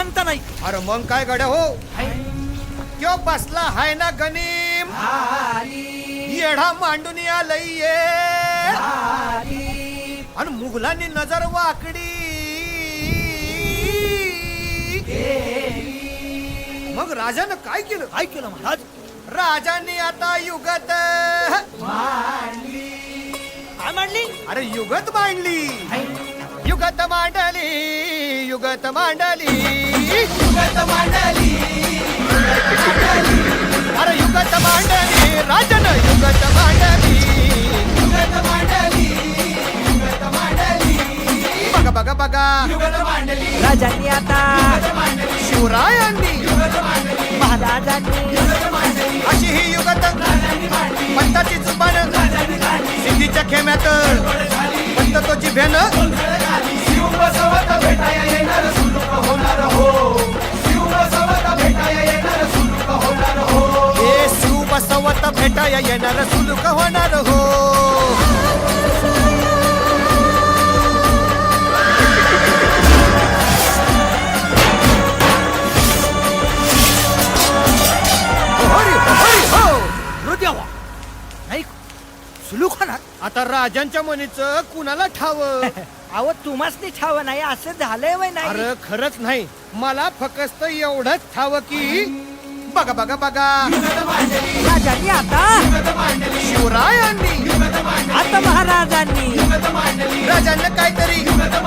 सांगता नाही. अरे मग काय गड्या हो त्यो बसला हाय ना गनीम येढा मांडून आलंय ये आणि मुघलांनी नजर वाकडी मग राजानं काय केलं? काय केलं महाराज? राजांनी आता युगत काय मांडली? अरे युगत मांडली, युगत मांडली, युगत मांडली, युगत मांडली, अरे युगत मांडली, राजानं युगत मांडली, युगत मांडली, युगत मांडली, बघा बघा बघा युगत मांडली, राजांनी आता शिवरायांनी महाराजांनी अशी ही युगत पंताची जुबान सिद्धीच्या खेम्यात पंत तो जिभ्यानं शिव बसवत भेटाया येणार सुलूक होणार हो, शिव बसवत भेटाया येणार सुलूक होणार हो, हे शिव बसवत भेटाया येणार सुलूक होणार हो. देवा नाही सुलूक होणार. आता राजांच्या मनीचं कुणाला ठाव? अहो तुम्हाच ठाव नाही असं झालंय वय नाही. अरे खरंच नाही, मला फक्त एवढंच ठाव की बघा बघा बघा राजांनी आता शिवरायांनी आता महाराजांनी राजांना काहीतरी